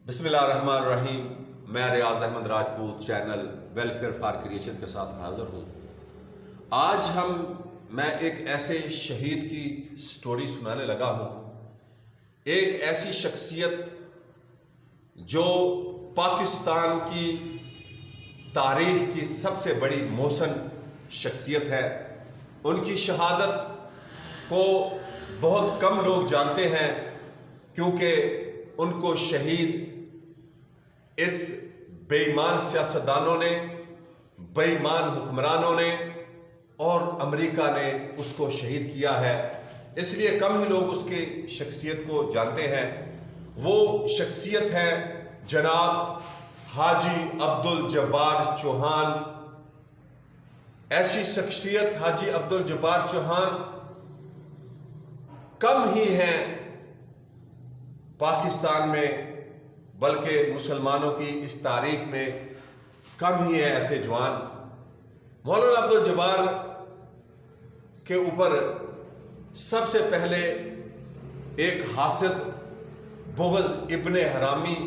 بسم اللہ الرحمن الرحیم. میں Riyaz Ahmed Rajput channel welfare for creation کے ساتھ حاضر ہوں. آج میں ایک ایسے شہید کی سٹوری سنانے لگا ہوں. ایک ایسی شخصیت جو پاکستان کی تاریخ کی سب سے بڑی محسن شخصیت ہے. ان کی شہادت کو بہت کم لوگ جانتے ہیں کیونکہ ان کو شہید اس بے ایمان سیاستدانوں نے، بے ایمان حکمرانوں نے اور امریکہ نے اس کو شہید کیا ہے. اس لیے کم ہی لوگ اس کی شخصیت کو جانتے ہیں. وہ شخصیت ہے جناب حاجی عبدالجبار چوہان. ایسی شخصیت حاجی عبدالجبار چوہان کم ہی ہیں پاکستان میں، بلکہ مسلمانوں کی اس تاریخ میں کم ہی ہیں ایسے جوان. مولانا عبدالجبار کے اوپر سب سے پہلے ایک حاسد بغض ابن حرامی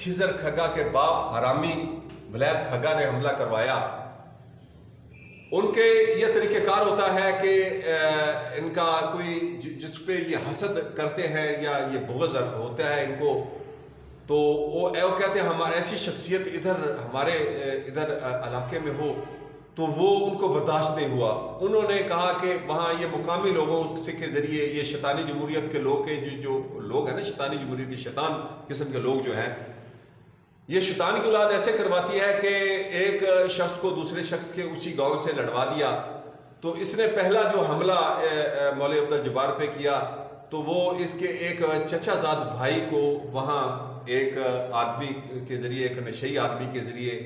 خضر کھگا کے باپ حرامی ولید کھگا نے حملہ کروایا. ان کے یہ طریقہ کار ہوتا ہے کہ ان کا کوئی جس پہ یہ حسد کرتے ہیں یا یہ بغض ہوتا ہے ان کو، تو وہ کہتے ہیں ہمارے ایسی شخصیت ہمارے ادھر علاقے میں ہو، تو وہ ان کو برداشت نہیں ہوا. انہوں نے کہا کہ وہاں یہ مقامی لوگوں سے کے ذریعے یہ شیطانی جمہوریت کے لوگ کے جو لوگ ہیں نا، شیطانی جمہوریت کے شیطان قسم کے لوگ جو ہیں، یہ شیطان کی اولاد ایسے کرواتی ہے کہ ایک شخص کو دوسرے شخص کے اسی گاؤں سے لڑوا دیا. تو اس نے پہلا جو حملہ مولانا عبدالجبار پہ کیا تو وہ اس کے ایک چچا زاد بھائی کو وہاں ایک آدمی کے ذریعے، ایک نشئی آدمی کے ذریعے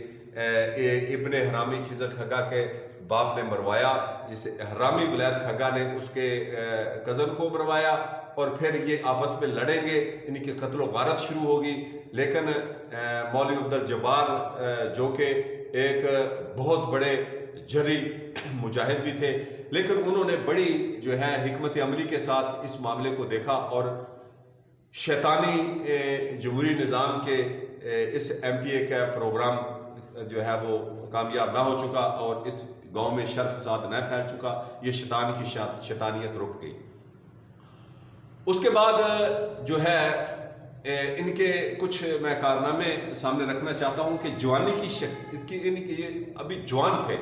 ابن حرامی خضر کھگا کے باپ نے مروایا. اس حرامی ولید کھگا نے اس کے کزن کو مروایا اور پھر یہ آپس میں لڑیں گے، ان کی قتل و غارت شروع ہوگی. لیکن مولوی عبدالجبار جو کہ ایک بہت بڑے جری مجاہد بھی تھے، لیکن انہوں نے بڑی جو ہے حکمت عملی کے ساتھ اس معاملے کو دیکھا اور شیطانی جمہوری نظام کے اس ایم پی اے کا پروگرام جو ہے وہ کامیاب نہ ہو چکا اور اس گاؤں میں شر فساد نہ پھیل چکا. یہ شیطان کی شیطانیت رک گئی. اس کے بعد جو ہے ان کے کچھ میں کارنامے سامنے رکھنا چاہتا ہوں کہ جوانی کی ان کی ابھی جوان تھے.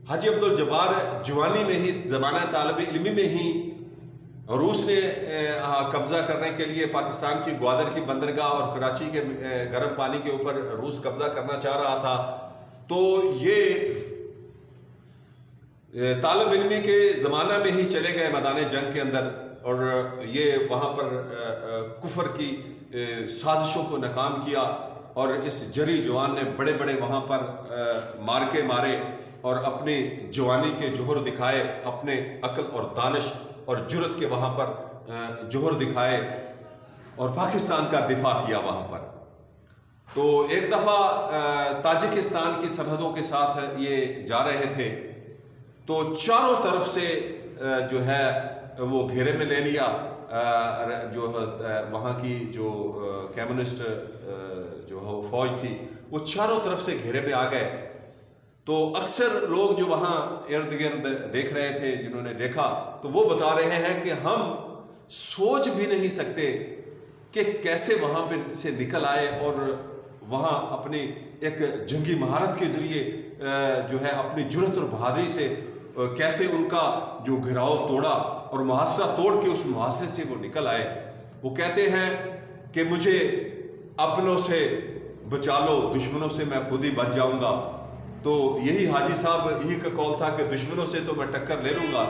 حاجی عبدالجبار جوانی میں ہی، زمانہ طالب علمی میں ہی روس نے قبضہ کرنے کے لیے پاکستان کی گوادر کی بندرگاہ اور کراچی کے گرم پانی کے اوپر روس قبضہ کرنا چاہ رہا تھا. تو یہ طالب علمی کے زمانہ میں ہی چلے گئے میدان جنگ کے اندر اور یہ وہاں پر کفر کی سازشوں کو ناکام کیا اور اس جری جوان نے بڑے بڑے وہاں پر مارکے مارے اور اپنی جوانی کے جوہر دکھائے، اپنے عقل اور دانش اور جرت کے وہاں پر جوہر دکھائے اور پاکستان کا دفاع کیا وہاں پر. تو ایک دفعہ تاجکستان کی سرحدوں کے ساتھ یہ جا رہے تھے تو چاروں طرف سے جو ہے وہ گھیرے میں لے لیا. جو وہاں کی جو کمیونسٹ جو فوج تھی وہ چاروں طرف سے گھیرے میں آ گئے. تو اکثر لوگ جو وہاں ارد گرد دیکھ رہے تھے، جنہوں نے دیکھا، تو وہ بتا رہے ہیں کہ ہم سوچ بھی نہیں سکتے کہ کیسے وہاں پہ سے نکل آئے اور وہاں اپنی ایک جنگی مہارت کے ذریعے جو ہے اپنی جرت اور بہادری سے کیسے ان کا جو گھیراؤ توڑا اور محاصرہ توڑ کے اس محاصرے سے وہ نکل آئے. وہ کہتے ہیں کہ مجھے اپنوں سے بچا لو، دشمنوں سے میں خود ہی بچ جاؤں گا. تو یہی حاجی صاحب یہی کا قول تھا کہ دشمنوں سے تو میں ٹکر لے لوں گا،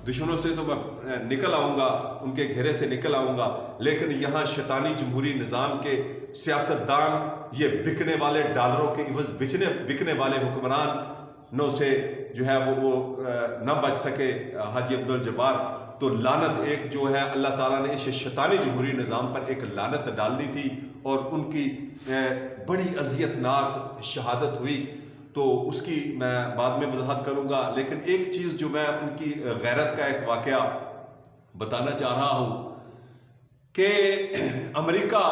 دشمنوں سے تو میں نکل آؤں گا، ان کے گھیرے سے نکل آؤں گا. لیکن یہاں شیطانی جمہوری نظام کے سیاستدان، یہ بکنے والے ڈالروں کے عوض بکنے والے حکمرانوں سے جو ہے وہ نہ بچ سکے حاجی عبدالجبار. تو لعنت ایک جو ہے اللہ تعالیٰ نے اس شیطانی جمہوری نظام پر ایک لعنت ڈال دی تھی اور ان کی بڑی اذیتناک شہادت ہوئی. تو اس کی میں بعد میں وضاحت کروں گا. لیکن ایک چیز جو میں ان کی غیرت کا ایک واقعہ بتانا چاہ رہا ہوں کہ امریکہ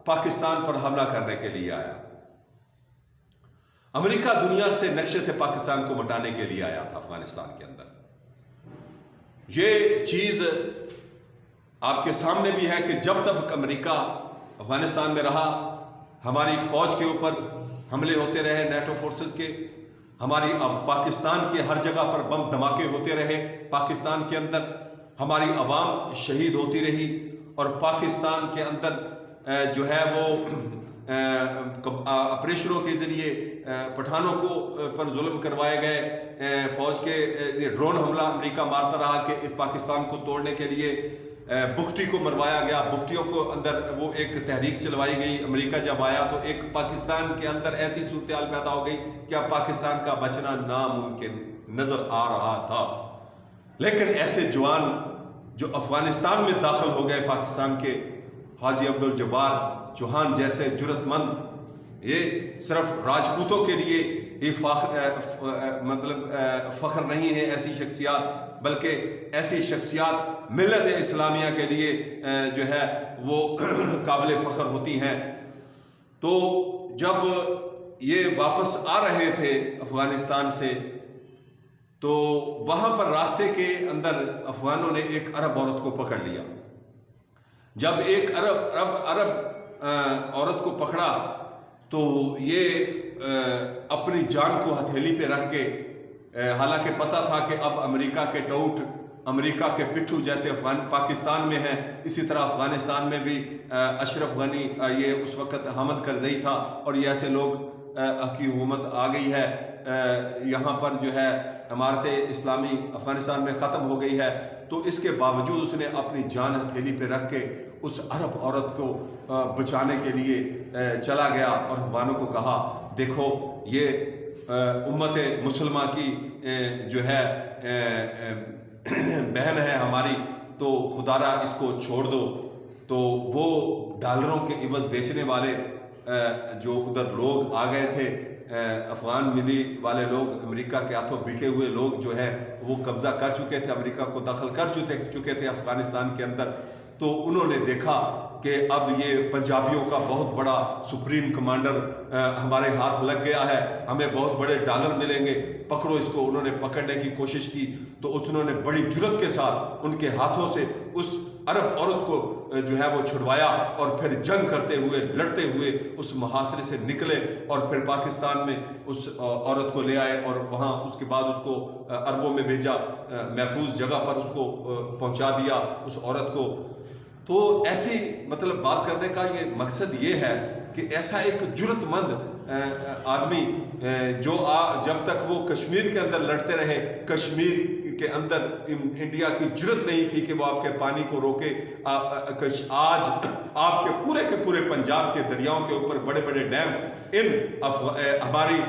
پاکستان پر حملہ کرنے کے لیے آیا. امریکہ دنیا سے نقشے سے پاکستان کو مٹانے کے لیے آیا تھا افغانستان کے اندر. یہ چیز آپ کے سامنے بھی ہے کہ جب تک امریکہ افغانستان میں رہا، ہماری فوج کے اوپر حملے ہوتے رہے، نیٹو فورسز کے، ہماری پاکستان کے ہر جگہ پر بم دھماکے ہوتے رہے، پاکستان کے اندر ہماری عوام شہید ہوتی رہی، اور پاکستان کے اندر جو ہے وہ آپریشنوں کے ذریعے پٹھانوں کو پر ظلم کروائے گئے. فوج کے ڈرون حملہ امریکہ مارتا رہا کہ پاکستان کو توڑنے کے لیے بگٹی کو مروایا گیا. بگٹیوں کو اندر وہ ایک تحریک چلوائی گئی. امریکہ جب آیا تو ایک پاکستان کے اندر ایسی صورتحال پیدا ہو گئی کہ اب پاکستان کا بچنا ناممکن نظر آ رہا تھا. لیکن ایسے جوان جو افغانستان میں داخل ہو گئے پاکستان کے، حاجی عبدالجبار چوہان جیسے جرت مند، یہ صرف راجپوتوں کے لیے یہ فخر نہیں ہے ایسی شخصیات، بلکہ ایسی شخصیات ملت اسلامیہ کے لیے جو ہے وہ قابل فخر ہوتی ہیں. تو جب یہ واپس آ رہے تھے افغانستان سے، تو وہاں پر راستے کے اندر افغانوں نے ایک عرب عورت کو پکڑ لیا. جب ایک عرب عورت کو پکڑا تو یہ اپنی جان کو ہتھیلی پہ رکھ کے، حالانکہ پتہ تھا کہ اب امریکہ کے ٹوٹ، امریکہ کے پٹھو جیسے پاکستان میں ہیں، اسی طرح افغانستان میں بھی اشرف غنی، یہ اس وقت حامد کرزئی تھا، اور یہ ایسے لوگ کی حکومت آ گئی ہے. یہاں پر جو ہے عمارت اسلامی افغانستان میں ختم ہو گئی ہے. تو اس کے باوجود اس نے اپنی جان ہتھیلی پہ رکھ کے اس عرب عورت کو بچانے کے لیے چلا گیا، اور افغانوں کو کہا دیکھو یہ امت مسلمہ کی جو ہے بہن ہے ہماری، تو خدا را اس کو چھوڑ دو. تو وہ ڈالروں کے عوض بیچنے والے جو ادھر لوگ آ گئے تھے، افغان ملی والے لوگ، امریکہ کے ہاتھوں بکے ہوئے لوگ جو ہے وہ قبضہ کر چکے تھے، امریکہ کو دخل کر چکے تھے افغانستان کے اندر. تو انہوں نے دیکھا کہ اب یہ پنجابیوں کا بہت بڑا سپریم کمانڈر ہمارے ہاتھ لگ گیا ہے، ہمیں بہت بڑے ڈالر ملیں گے، پکڑو اس کو. انہوں نے پکڑنے کی کوشش کی تو انہوں نے بڑی جرت کے ساتھ ان کے ہاتھوں سے اس عرب عورت کو جو ہے وہ چھڑوایا، اور پھر جنگ کرتے ہوئے، لڑتے ہوئے اس محاصرے سے نکلے، اور پھر پاکستان میں اس عورت کو لے آئے، اور وہاں اس کے بعد اس کو عربوں میں بھیجا، محفوظ جگہ پر اس کو پہنچا دیا اس عورت کو. تو ایسی مطلب بات کرنے کا یہ مقصد یہ ہے کہ ایسا ایک جرت مند آدمی جو جب تک وہ کشمیر کے اندر لڑتے رہے، کشمیر کے اندر انڈیا کی جرت نہیں تھی کہ وہ آپ کے پانی کو روکے. آج آپ کے پورے پنجاب کے دریاؤں کے اوپر بڑے بڑے ڈیم ہماری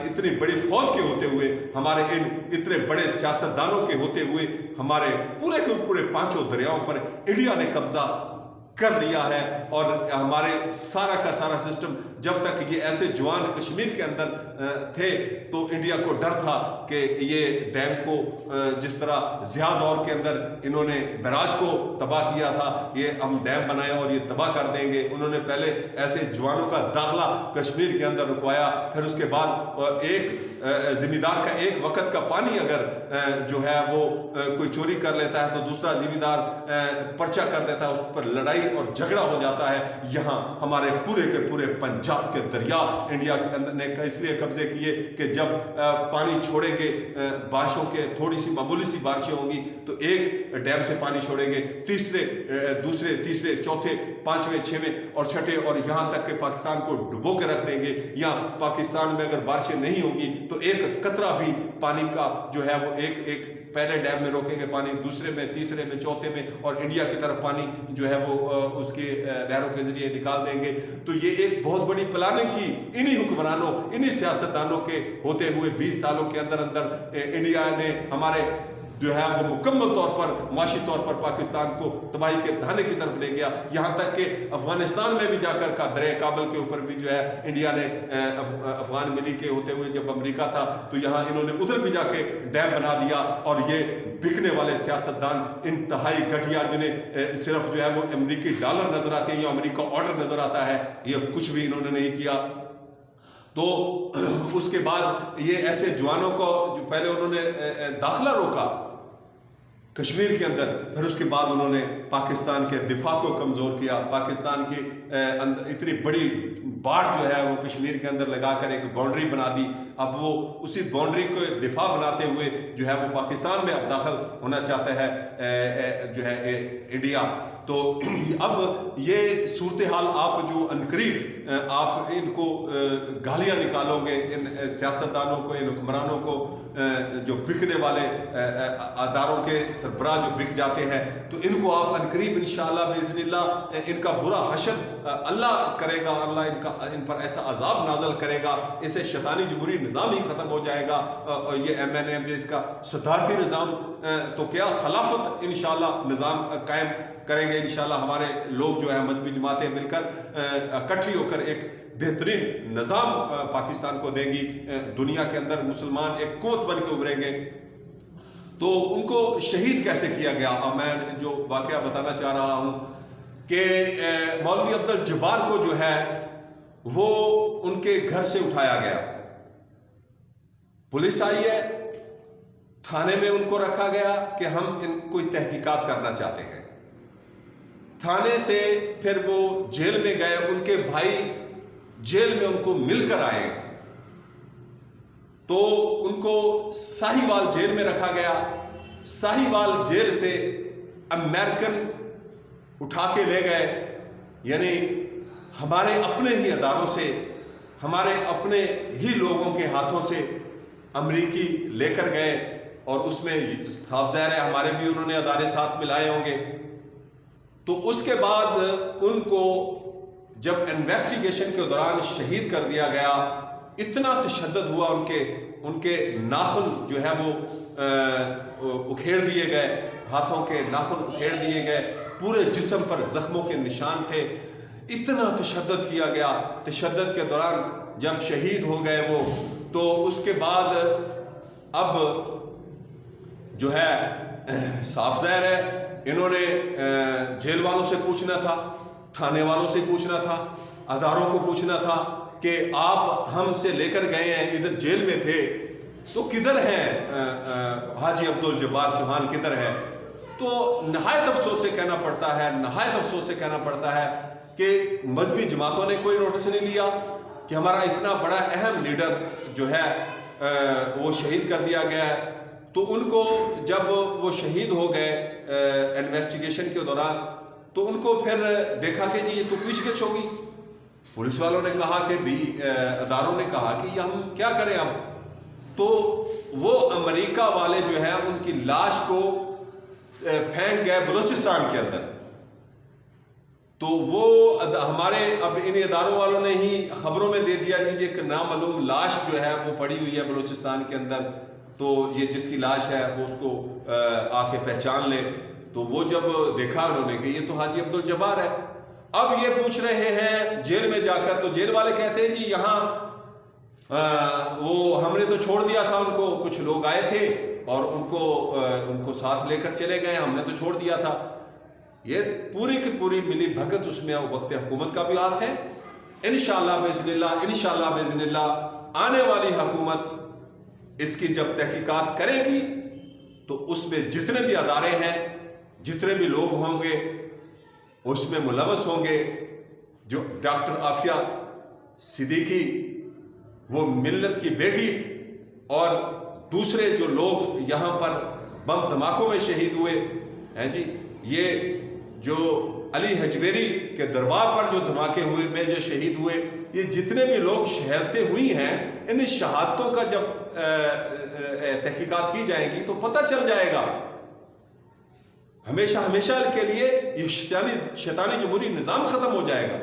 اتنی بڑی فوج کے ہوتے ہوئے، ہمارے ان اتنے بڑے سیاستدانوں کے ہوتے ہوئے، ہمارے پورے کے پورے 5 دریاؤں پر انڈیا نے قبضہ کر لیا ہے. اور ہمارے سارا کا سارا سسٹم، جب تک یہ ایسے جوان کشمیر کے اندر تھے تو انڈیا کو ڈر تھا کہ یہ ڈیم کو جس طرح ضیاء دور کے اندر انہوں نے بیراج کو تباہ کیا تھا، یہ ہم ڈیم بنائے اور یہ تباہ کر دیں گے. انہوں نے پہلے ایسے جوانوں کا داخلہ کشمیر کے اندر رکوایا، پھر اس کے بعد ایک زمیندار کا ایک وقت کا پانی اگر جو ہے وہ کوئی چوری کر لیتا ہے تو دوسرا زمیندار پرچہ کر دیتا ہے، اس پر لڑائی اور جھگڑا ہو جاتا ہے. یہاں ہمارے پورے کے پورے پنجاب کے دریا انڈیا کے اندر نے اس لیے قبضے کیے کہ جب پانی چھوڑیں گے، بارشوں کے تھوڑی سی معمولی سی بارشیں ہوں گی تو ایک ڈیم سے پانی چھوڑیں گے، دوسرے تیسرے چوتھے 5ویں 6ویں اور 6ٹھے، اور یہاں تک کہ پاکستان کو ڈبو کے رکھ دیں گے. یا پاکستان میں اگر بارشیں نہیں ہوں گی تو ایک قطرہ بھی پانی کا جو ہے وہ ایک پہلے ڈیم میں روکیں گے پانی، دوسرے میں، تیسرے میں، چوتھے میں، اور انڈیا کی طرف پانی جو ہے وہ اس کے نہروں کے ذریعے نکال دیں گے. تو یہ ایک بہت بڑی پلاننگ کی انہی حکمرانوں، انہی سیاستدانوں کے ہوتے ہوئے 20 سالوں کے اندر انڈیا نے ہمارے جو ہے وہ مکمل طور پر معاشی طور پر پاکستان کو تباہی کے دہانے کی طرف لے گیا، یہاں تک کہ افغانستان میں بھی جا کر کا دریا کابل کے اوپر بھی جو ہے انڈیا نے افغان ملی کے ہوتے ہوئے جب امریکہ تھا تو یہاں انہوں نے ادھر بھی جا کے ڈیم بنا دیا، اور یہ بکنے والے سیاستدان انتہائی گھٹیا جنہیں صرف جو ہے وہ امریکی ڈالر نظر آتے ہیں یا امریکہ آرڈر نظر آتا ہے، یہ کچھ بھی انہوں نے نہیں کیا۔ تو اس کے بعد یہ ایسے جوانوں کو جو پہلے انہوں نے داخلہ روکا کشمیر کے اندر، پھر اس کے بعد انہوں نے پاکستان کے دفاع کو کمزور کیا، پاکستان کی اندر اتنی بڑی باڑ جو ہے وہ کشمیر کے اندر لگا کر ایک باؤنڈری بنا دی، اب وہ اسی باؤنڈری کو دفاع بناتے ہوئے جو ہے وہ پاکستان میں اب داخل ہونا چاہتا ہے جو ہے انڈیا۔ تو اب یہ صورتحال آپ جو عنقریب آپ ان کو گالیاں نکالو گے، ان سیاستدانوں کو، ان حکمرانوں کو جو بکنے والے اداروں کے سربراہ جو بک جاتے ہیں، تو ان کو آپ عنقریب انشاءاللہ باذن اللہ ان کا برا حشر اللہ کرے گا، اللہ ان پر ایسا عذاب نازل کرے گا، اسے شیطانی جمہوری نظام ہی ختم ہو جائے گا، یہ MNM اس کا صدارتی نظام تو کیا خلافت انشاءاللہ نظام قائم کریں گے انشاءاللہ۔ ہمارے لوگ جو ہے مذہبی جماعتیں مل کر اکٹھی ہو کر ایک بہترین نظام پاکستان کو دیں گی، دنیا کے اندر مسلمان ایک قوت بن کے ابھریں گے۔ تو ان کو شہید کیسے کیا گیا، میں جو واقعہ بتانا چاہ رہا ہوں کہ مولوی عبدالجبار کو جو ہے وہ ان کے گھر سے اٹھایا گیا، پولیس آئی ہے، تھانے میں ان کو رکھا گیا کہ ہم ان کوئی تحقیقات کرنا چاہتے ہیں، تھانے سے پھر وہ جیل میں گئے، ان کے بھائی جیل میں ان کو مل کر آئے، تو ان کو ساہیوال جیل میں رکھا گیا، ساہیوال جیل سے امریکن اٹھا کے لے گئے، یعنی ہمارے اپنے ہی اداروں سے، ہمارے اپنے ہی لوگوں کے ہاتھوں سے امریکی لے کر گئے، اور اس میں صاف ظاہر ہے ہمارے بھی انہوں نے ادارے ساتھ ملائے ہوں گے۔ تو اس کے بعد ان کو جب انویسٹیگیشن کے دوران شہید کر دیا گیا، اتنا تشدد ہوا، ان کے ناخن جو ہے وہ اکھیڑ دیے گئے، ہاتھوں کے ناخن اکھیڑ دیے گئے، پورے جسم پر زخموں کے نشان تھے، اتنا تشدد کیا گیا۔ تشدد کے دوران جب شہید ہو گئے وہ، تو اس کے بعد اب جو ہے صاف ظاہر ہے انہوں نے جیل والوں سے پوچھنا تھا، تھانے والوں سے پوچھنا تھا، اداروں کو پوچھنا تھا کہ آپ ہم سے لے کر گئے ہیں، ادھر جیل میں تھے تو کدھر ہیں حاجی عبدالجبار چوہان، کدھر ہے؟ تو نہایت افسوس سے کہنا پڑتا ہے، نہایت افسوس سے کہنا پڑتا ہے کہ مذہبی جماعتوں نے کوئی نوٹس نہیں لیا کہ ہمارا اتنا بڑا اہم لیڈر جو ہے وہ شہید کر دیا گیا ہے۔ تو ان کو جب وہ شہید ہو گئے انویسٹیگیشن کے دوران، تو ان کو پھر دیکھا کہ جی یہ تو پوچھ گچھ ہوگی، پولیس والوں نے کہا کہ بھی اداروں نے کہا کہ یہ ہم کیا کریں اب، تو وہ امریکہ والے جو ہے ان کی لاش کو پھینک گئے بلوچستان کے اندر۔ تو وہ ہمارے اب ان اداروں والوں نے ہی خبروں میں دے دیا جی ایک نامعلوم لاش جو ہے وہ پڑی ہوئی ہے بلوچستان کے اندر، تو یہ جس کی لاش ہے وہ اس کو آ کے پہچان لے۔ تو وہ جب دیکھا انہوں نے کہ یہ تو حاجی عبدالجبار ہے، اب یہ پوچھ رہے ہیں جیل میں جا کر، تو جیل والے کہتے ہیں جی یہاں وہ ہم نے تو چھوڑ دیا تھا ان کو، کچھ لوگ آئے تھے اور ان کو ساتھ لے کر چلے گئے، ہم نے تو چھوڑ دیا تھا۔ یہ پوری کی پوری ملی بھگت اس میں وقت حکومت کا بھی ہاتھ ہے۔ انشاءاللہ باذن اللہ، انشاءاللہ باذن اللہ آنے والی حکومت اس کی جب تحقیقات کرے گی تو اس میں جتنے بھی ادارے ہیں، جتنے بھی لوگ ہوں گے اس میں ملوث ہوں گے۔ جو ڈاکٹر عافیہ صدیقی وہ ملت کی بیٹی اور دوسرے جو لوگ یہاں پر بم دھماکوں میں شہید ہوئے ہیں جی، یہ جو علی حجویری کے دربار پر جو دھماکے ہوئے میں جو شہید ہوئے، یہ جتنے بھی لوگ شہادتیں ہوئی ہیں، ان شہادتوں کا جب تحقیقات کی جائیں گی تو پتہ چل جائے گا، ہمیشہ ہمیشہ کے لیے یہ شیطانی جمہوری نظام ختم ہو جائے گا۔